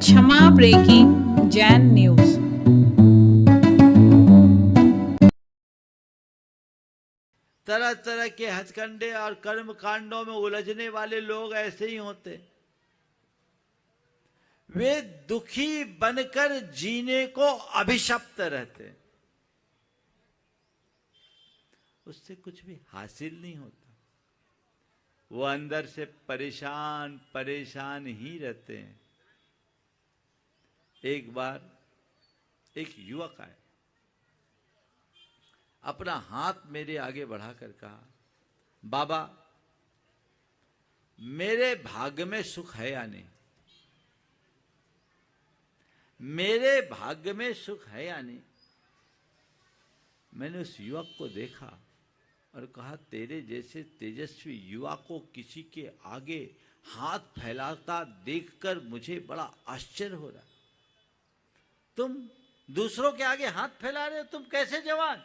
क्षमा breaking Jain news. तरह तरह के हथकंडे और कर्म कांडों में उलझने वाले लोग ऐसे ही होते। वे दुखी बनकर जीने को अभिशप्त रहते, उससे कुछ भी हासिल नहीं होता। वो अंदर से परेशान परेशान ही रहते हैं। एक बार एक युवक आया, अपना हाथ मेरे आगे बढ़ाकर कहा, बाबा मेरे भाग्य में सुख है या नहीं, मेरे भाग्य में सुख है या नहीं। मैंने उस युवक को देखा और कहा, तेरे जैसे तेजस्वी युवा को किसी के आगे हाथ फैलाता देखकर मुझे बड़ा आश्चर्य हो रहा। तुम दूसरों के आगे हाथ फैला रहे हो, तुम कैसे जवान।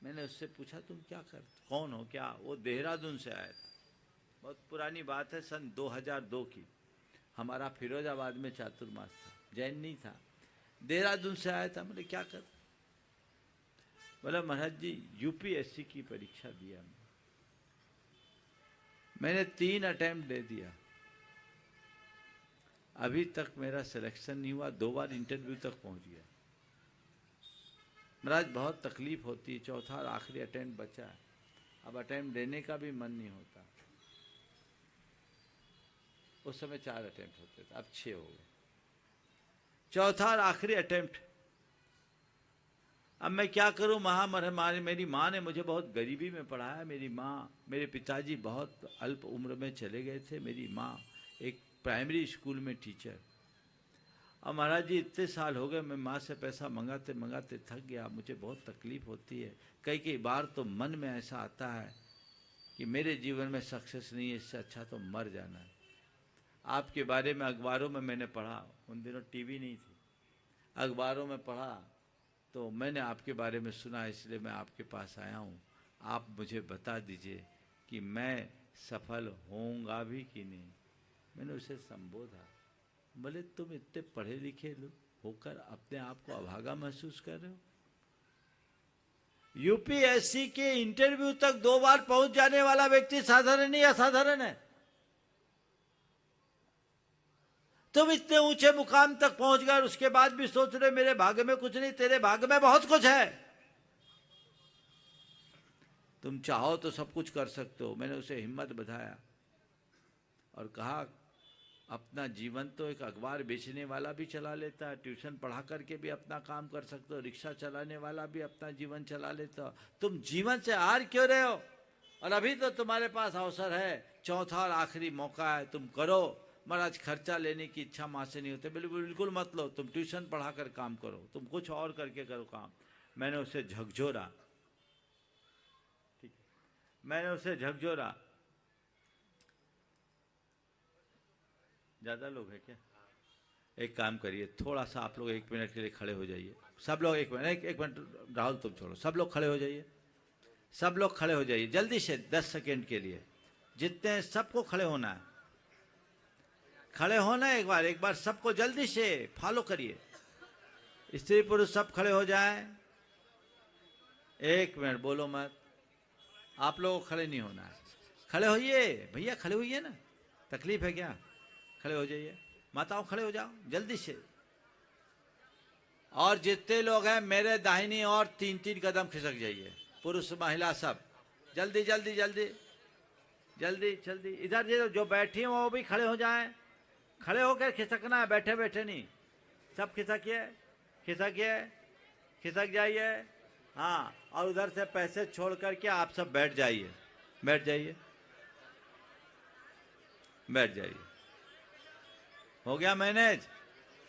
मैंने उससे पूछा, तुम क्या करते, कौन हो क्या। वो देहरादून से आया था, बहुत पुरानी बात है, सन 2002 की। हमारा फिरोजाबाद में चातुर्मास था, जैन नहीं था, देहरादून से आया था। मैंने क्या कर, बोला महाराज जी यूपीएससी की परीक्षा दिया मैंने 3 अटेम्प्ट दे दिया, अभी तक मेरा सिलेक्शन नहीं हुआ, 2 बार इंटरव्यू तक पहुंच गया। महाराज बहुत तकलीफ होती है, चौथा और आखिरी अटेम्प्ट बचा है, अब अटेम्प्ट देने का भी मन नहीं होता। उस समय 4 अटेम्प्ट होते थे, अब 6 हो गए, चौथा और आखिरी अटेम्प्ट। अब मैं क्या करूं, मेरी माँ ने मुझे बहुत गरीबी में पढ़ाया। मेरी माँ, मेरे पिताजी बहुत अल्प उम्र में चले गए थे, मेरी माँ एक प्राइमरी स्कूल में टीचर। अब महाराज जी इतने साल हो गए, मैं माँ से पैसा मंगाते मंगाते थक गया, मुझे बहुत तकलीफ होती है। कई बार तो मन में ऐसा आता है कि मेरे जीवन में सक्सेस नहीं है, इससे अच्छा तो मर जाना है। आपके बारे में अखबारों में मैंने पढ़ा, उन दिनों टीवी नहीं थी, अखबारों में पढ़ा तो मैंने आपके बारे में सुना, इसलिए मैं आपके पास आया हूँ। आप मुझे बता दीजिए कि मैं सफल होऊंगा भी कि नहीं। मैंने उसे संबोधा, बोले तुम इतने पढ़े लिखे लोग होकर अपने आप को अभागा महसूस कर रहे हो। यूपीएससी के इंटरव्यू तक 2 बार पहुंच जाने वाला व्यक्ति साधारण नहीं असाधारण है। तुम इतने ऊंचे मुकाम तक पहुंच गए, उसके बाद भी सोच रहे मेरे भाग्य में कुछ नहीं। तेरे भाग्य में बहुत कुछ है, तुम चाहो तो सब कुछ कर सकते हो। मैंने उसे हिम्मत बधाया और कहा, अपना जीवन तो एक अखबार बेचने वाला भी चला लेता है, ट्यूशन पढ़ा करके भी अपना काम कर सकते हो, रिक्शा चलाने वाला भी अपना जीवन चला लेता हो। तुम जीवन से हार क्यों रहे हो। और अभी तो तुम्हारे पास अवसर है, चौथा और आखिरी मौका है, तुम करो। महाराज खर्चा लेने की इच्छा माँ से नहीं होती, बिल्कुल मत लो, तुम ट्यूशन पढ़ा कर काम करो, तुम कुछ और करके करो काम। मैंने उसे झकझोरा, ठीक है, मैंने उसे झकझोरा। ज्यादा लोग हैं क्या, एक काम करिए, थोड़ा सा आप लोग 1 मिनट के लिए खड़े हो जाइए, सब लोग 1 मिनट, एक मिनट राहुल तुम छोड़ो, सब लोग खड़े हो जाइए, सब लोग खड़े हो जाइए जल्दी से, 10 सेकेंड के लिए, जितने हैं सबको खड़े होना है, खड़े होना है। एक बार सबको जल्दी से फॉलो करिए, स्त्री पुरुष सब खड़े हो जाएं। 1 मिनट बोलो मत, आप लोगों को खड़े नहीं होना है, खड़े होइए भैया, खड़े होइए ना, तकलीफ है क्या, खड़े हो जाइए, माताओं खड़े हो जाओ जल्दी से। और जितने लोग हैं मेरे दाहिनी और 3-3 कदम खिसक जाइए, पुरुष महिला सब, जल्दी जल्दी जल्दी जल्दी जल्दी। इधर जो बैठी हैं वो भी खड़े हो जाएं, खड़े होकर खिसकना है, बैठे बैठे नहीं, सब खिसकिए खिसकिए खिसक जाइए। हाँ, और उधर से पैसे छोड़ करके आप सब बैठ जाइए, बैठ जाइए, बैठ जाइए। हो गया मैनेज,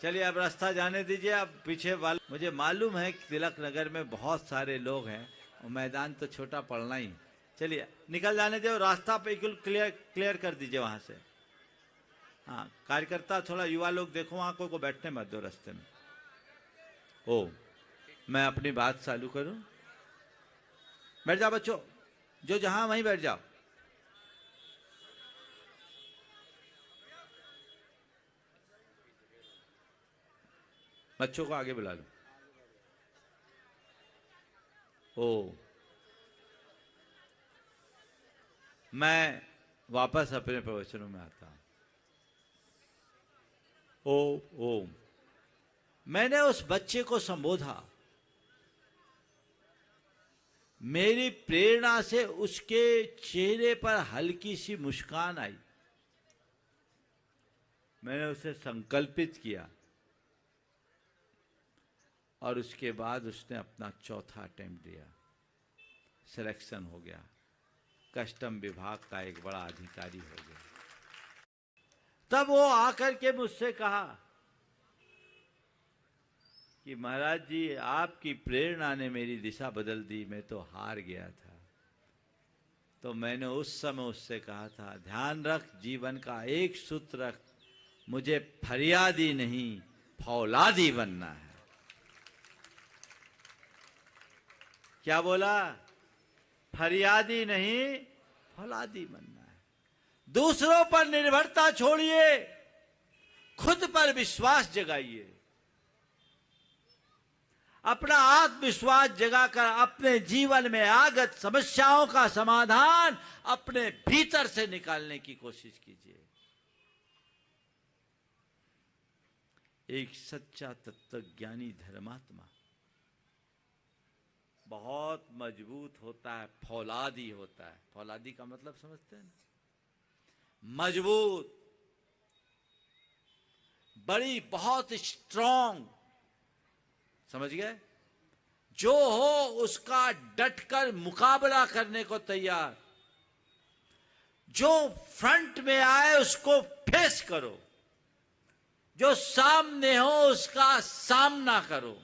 चलिए अब रास्ता जाने दीजिए। अब पीछे वाले, मुझे मालूम है कि तिलक नगर में बहुत सारे लोग हैं और मैदान तो छोटा पड़ना ही। चलिए निकल जाने दो, रास्ता बिल्कुल क्लियर कर दीजिए वहां से। हाँ, कार्यकर्ता थोड़ा युवा लोग देखो, वहां कोई को बैठने मत दो रास्ते में। ओ, मैं अपनी बात चालू करूं, बैठ जाओ बच्चों, जो जहां वहीं बैठ जाओ। बच्चों को आगे बुला लो। ओ, मैं वापस अपने प्रवचनों में आता हूं। ओम। मैंने उस बच्चे को संबोधा, मेरी प्रेरणा से उसके चेहरे पर हल्की सी मुस्कान आई। मैंने उसे संकल्पित किया और उसके बाद उसने अपना चौथा अटेम्प्ट दिया, सिलेक्शन हो गया, कस्टम विभाग का एक बड़ा अधिकारी हो गया। तब वो आकर के मुझसे कहा कि महाराज जी, आपकी प्रेरणा ने मेरी दिशा बदल दी, मैं तो हार गया था। तो मैंने उस समय उससे कहा था, ध्यान रख, जीवन का एक सूत्र रख, मुझे फरियादी नहीं फौलादी बनना है। क्या बोला? फरियादी नहीं फौलादी बनना है। दूसरों पर निर्भरता छोड़िए, खुद पर विश्वास जगाइए। अपना आत्मविश्वास जगाकर अपने जीवन में आगत समस्याओं का समाधान अपने भीतर से निकालने की कोशिश कीजिए। एक सच्चा तत्वज्ञानी धर्मात्मा बहुत मजबूत होता है, फौलादी होता है। फौलादी का मतलब समझते हैं ना? मजबूत, बड़ी, बहुत स्ट्रांग, समझ गए? जो हो उसका डटकर मुकाबला करने को तैयार। जो फ्रंट में आए उसको फेस करो, जो सामने हो उसका सामना करो।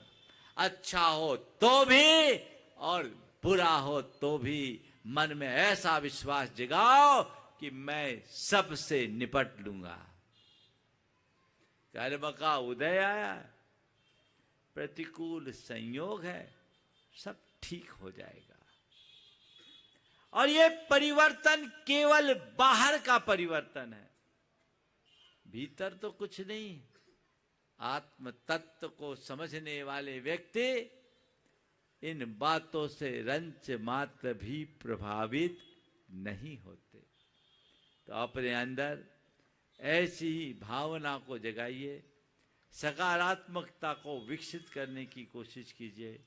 अच्छा हो तो भी और बुरा हो तो भी मन में ऐसा विश्वास जगाओ कि मैं सबसे निपट लूंगा। कर्म का उदय आया, प्रतिकूल संयोग है, सब ठीक हो जाएगा। और ये परिवर्तन केवल बाहर का परिवर्तन है, भीतर तो कुछ नहीं। आत्म तत्व को समझने वाले व्यक्ति इन बातों से रंच मात्र भी प्रभावित नहीं होते। तो अपने अंदर ऐसी ही भावना को जगाइए, सकारात्मकता को विकसित करने की कोशिश कीजिए।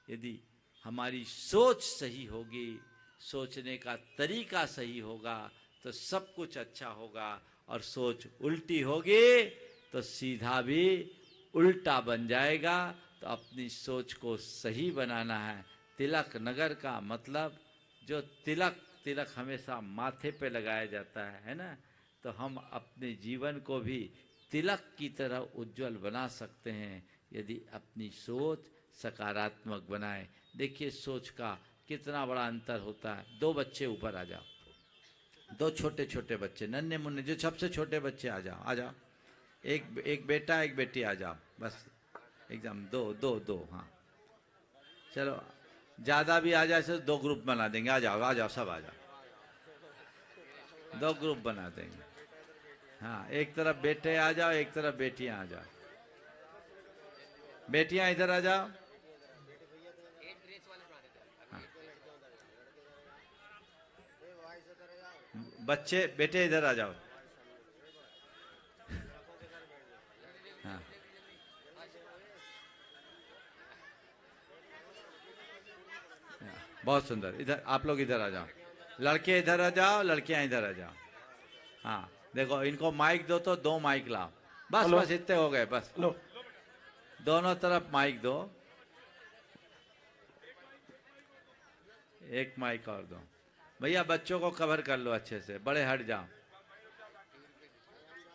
यदि हमारी सोच सही होगी, सोचने का तरीका सही होगा, तो सब कुछ अच्छा होगा। और सोच उल्टी होगी तो सीधा भी उल्टा बन जाएगा। तो अपनी सोच को सही बनाना है। तिलक नगर का मतलब, जो तिलक हमेशा माथे पे लगाया जाता है ना, तो हम अपने जीवन को भी तिलक की तरह उज्जवल बना सकते हैं यदि अपनी सोच सकारात्मक बनाए। देखिए सोच का कितना बड़ा अंतर होता है। दो बच्चे ऊपर आ जाओ, दो छोटे छोटे बच्चे, नन्हे मुन्ने, जो सबसे छोटे बच्चे आ जाओ, आ जाओ। एक बेटा एक बेटी आ जाओ, बस एकदम दो। हाँ चलो, ज्यादा भी आ जाए तो दो ग्रुप बना देंगे। आ जाओ सब आ जाओ, दो ग्रुप बना देंगे। हाँ, एक तरफ बेटे आ जाओ, एक तरफ बेटियां आ जाओ। बेटियां इधर आ जाओ। हाँ। बच्चे बेटे इधर आ जाओ। हाँ। बहुत सुंदर, इधर आप लोग इधर आ जाओ। लड़के इधर आ जाओ, लड़कियां इधर आ जाओ। हाँ देखो, इनको माइक दो, तो दो माइक लाओ। बस इतने हो गए, बस दोनों तरफ माइक दो। एक माइक और दो। भैया बच्चों को कवर कर लो अच्छे से, बड़े हट जाओ।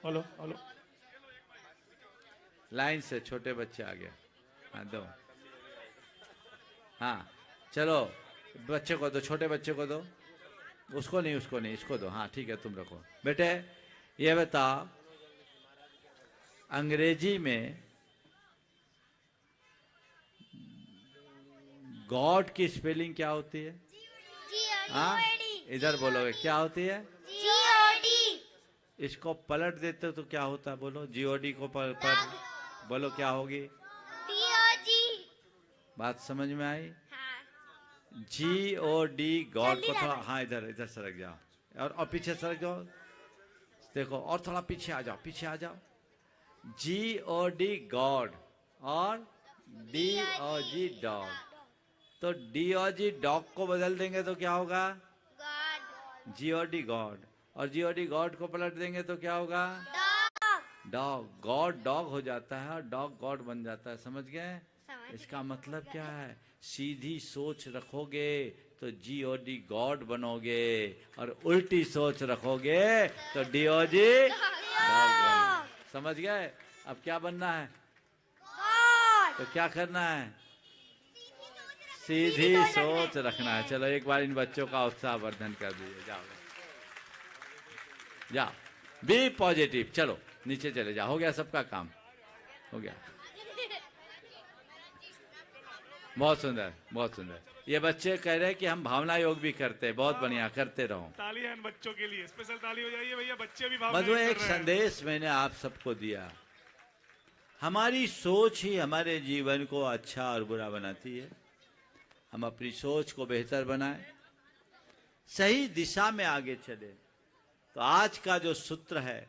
हेलो लाइन से छोटे बच्चे आ गए। हाँ दो। हाँ चलो, बच्चे को दो, छोटे बच्चे को दो। उसको नहीं, इसको दो। हाँ ठीक है, तुम रखो। बेटे ये बताओ, अंग्रेजी में गॉड की स्पेलिंग क्या होती है? हाँ इधर बोलोगे, क्या होती है? इसको पलट देते तो क्या होता है? बोलो, जीओडी को पलट बोलो, क्या होगी? बात समझ में आई? हाँ। GOD गॉड जल्दी को थोड़ा, लाना। हाँ इधर इधर सरक जाओ और पीछे सरक जाओ, देखो और थोड़ा पीछे आ जाओ, पीछे आ जाओ। GOD गॉड और DOG डॉग। तो DOG डॉग को बदल देंगे तो क्या होगा? गॉड। GOD गॉड, और GOD गॉड को पलट देंगे तो क्या होगा? डॉग। डॉग। गॉड डॉग हो जाता है और डॉग गॉड बन जाता है, समझ गए? समझ इसका मतलब क्या है? सीधी सोच रखोगे तो GOD गॉड बनोगे, और उल्टी सोच रखोगे तो DOG डॉग बनोगे। समझ गए? अब क्या बनना है? गॉड। तो क्या करना है? सीधी सोच रखना है। चलो एक बार इन बच्चों का उत्साह वर्धन कर दीजिए। जाओ जाओ, बी पॉजिटिव। चलो नीचे चले जाओ, हो गया सबका काम, हो गया। बहुत सुंदर, बहुत सुंदर। ये बच्चे कह रहे हैं कि हम भावना योग भी करते हैं, बहुत बढ़िया, करते रहो। ताली है इन बच्चों के लिए, स्पेशल ताली हो जाइए भैया, बच्चे भी भावना मधु, योग एक कर रहे हैं। संदेश मैंने आप सबको दिया। हमारी सोच ही हमारे जीवन को अच्छा और बुरा बनाती है। हम अपनी सोच को बेहतर बनाएं, सही दिशा में आगे चले। तो आज का जो सूत्र है,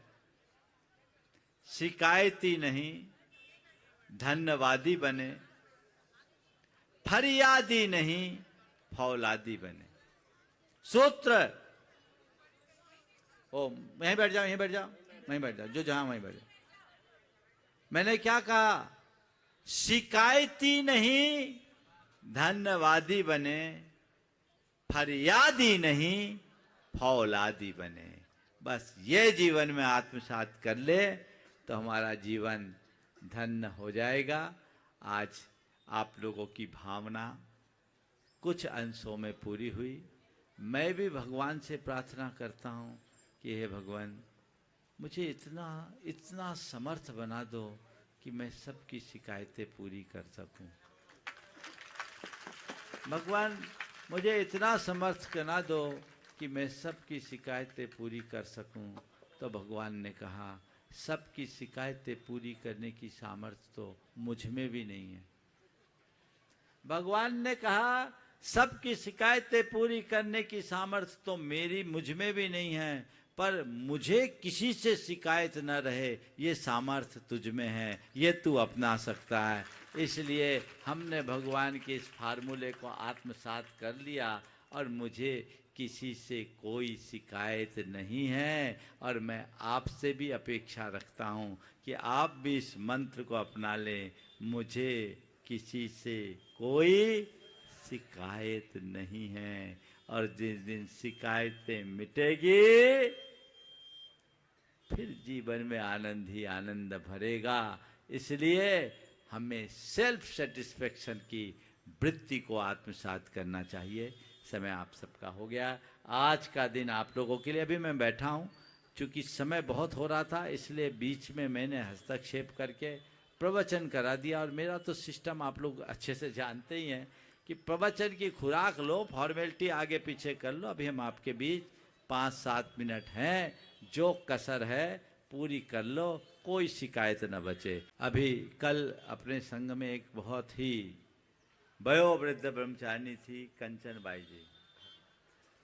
शिकायती नहीं, धन्यवादी बने, फरियादी नहीं, फौलादी बने। सूत्र, ओ यहीं बैठ जाओ, यहीं बैठ जाओ, वहीं बैठ जाओ, जो जहां वहीं बैठ जाओ। मैंने क्या कहा? शिकायती नहीं, धन्यवादी बने, फरियादी नहीं, फौलादी बने। बस ये जीवन में आत्मसात कर ले तो हमारा जीवन धन्य हो जाएगा। आज आप लोगों की भावना कुछ अंशों में पूरी हुई। मैं भी भगवान से प्रार्थना करता हूँ कि हे भगवान, मुझे इतना इतना समर्थ बना दो कि मैं सबकी शिकायतें पूरी कर सकूं। भगवान मुझे इतना समर्थ बना दो कि मैं सबकी शिकायतें पूरी कर सकूं। तो भगवान ने कहा, सबकी शिकायतें पूरी करने की सामर्थ्य तो मुझ में भी नहीं है। भगवान ने कहा, सबकी शिकायतें पूरी करने की सामर्थ्य तो मुझ में भी नहीं है, पर मुझे किसी से शिकायत न रहे ये सामर्थ्य तुझ में है, ये तू अपना सकता है। इसलिए हमने भगवान के इस फार्मूले को आत्मसात कर लिया और मुझे किसी से कोई शिकायत नहीं है। और मैं आपसे भी अपेक्षा रखता हूँ कि आप भी इस मंत्र को अपना लें, मुझे किसी से कोई शिकायत नहीं है। और जिस दिन शिकायतें मिटेगी फिर जीवन में आनंद ही आनंद भरेगा। इसलिए हमें सेल्फ सेटिस्फेक्शन की वृत्ति को आत्मसात करना चाहिए। समय आप सबका हो गया। आज का दिन आप लोगों के लिए, अभी मैं बैठा हूँ, चूँकि समय बहुत हो रहा था इसलिए बीच में मैंने हस्तक्षेप करके प्रवचन करा दिया। और मेरा तो सिस्टम आप लोग अच्छे से जानते ही हैं कि प्रवचन की खुराक लो, फॉर्मेलिटी आगे पीछे कर लो। अभी हम आपके बीच 5-7 मिनट हैं, जो कसर है पूरी कर लो, कोई शिकायत न बचे। अभी कल अपने संघ में एक बहुत ही वयोवृद्ध ब्रह्मचारिणी थी, कंचन बाई जी।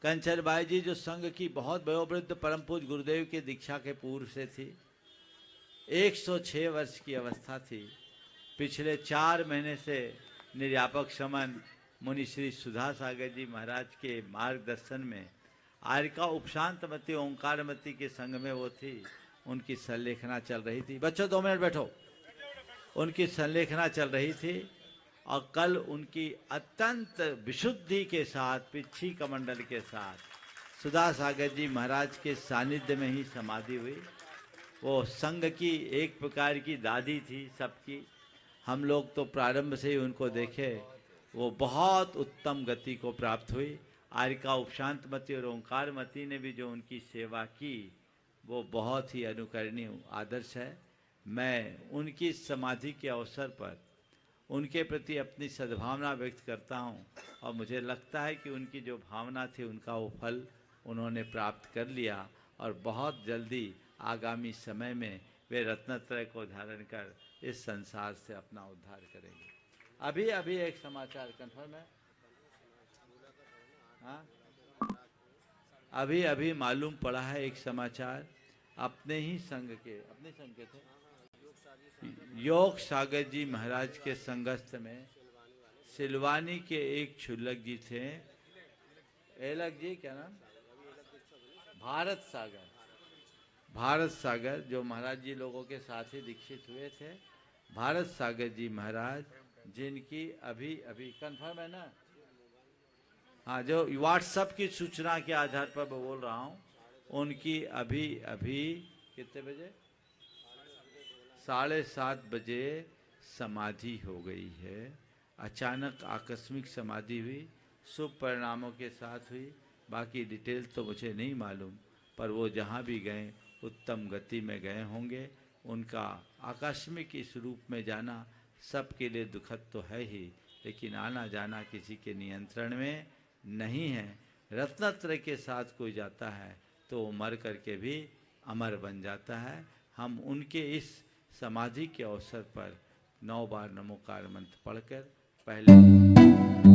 कंचन बाई जी जो संघ की बहुत वयोवृद्ध परम पूज्य गुरुदेव की दीक्षा के पूर्व से थी, 106 वर्ष की अवस्था थी। पिछले 4 महीने से निर्यापक समन मुनि श्री सुधा सागर जी महाराज के मार्गदर्शन में आर्यका उपशांतमती ओंकारमती के संग में वो थी। उनकी संलेखना चल रही थी। बच्चों 2 मिनट बैठो। उनकी संलेखना चल रही थी और कल उनकी अत्यंत विशुद्धि के साथ, पिच्छी कमंडल के साथ, सुधा सागर जी महाराज के सानिध्य में ही समाधि हुई। वो संघ की एक प्रकार की दादी थी सबकी। हम लोग तो प्रारंभ से ही उनको देखे, वो बहुत उत्तम गति को प्राप्त हुई। आर्यका उपशांतमती और ओंकारमती ने भी जो उनकी सेवा की वो बहुत ही अनुकरणीय आदर्श है। मैं उनकी समाधि के अवसर पर उनके प्रति अपनी सद्भावना व्यक्त करता हूँ और मुझे लगता है कि उनकी जो भावना थी उनका वो फल उन्होंने प्राप्त कर लिया और बहुत जल्दी आगामी समय में वे रत्नत्रय को धारण कर इस संसार से अपना उद्धार करेंगे। अभी अभी एक समाचार कंफर्म है, हाँ अभी अभी मालूम पड़ा है एक समाचार, अपने संघ के थे योग सागर जी महाराज के संगस्थ में सिलवानी के एक छुल्लक जी थे, एलक जी क्या नाम, भारत सागर जो महाराज जी लोगों के साथ ही दीक्षित हुए थे, भारत सागर जी महाराज जिनकी अभी अभी कंफर्म है ना, हाँ जो व्हाट्सएप की सूचना के आधार पर मैं बोल रहा हूँ, उनकी अभी अभी कितने बजे 7:30 बजे समाधि हो गई है। अचानक आकस्मिक समाधि हुई, शुभ परिणामों के साथ हुई, बाकी डिटेल तो मुझे नहीं मालूम, पर वो जहाँ भी गए उत्तम गति में गए होंगे। उनका आकस्मिक इस रूप में जाना सबके लिए दुखद तो है ही, लेकिन आना जाना किसी के नियंत्रण में नहीं है। रत्नत्रय के साथ कोई जाता है तो वो मर करके भी अमर बन जाता है। हम उनके इस समाधि के अवसर पर 9 बार नमोकार मंत्र पढ़कर पहले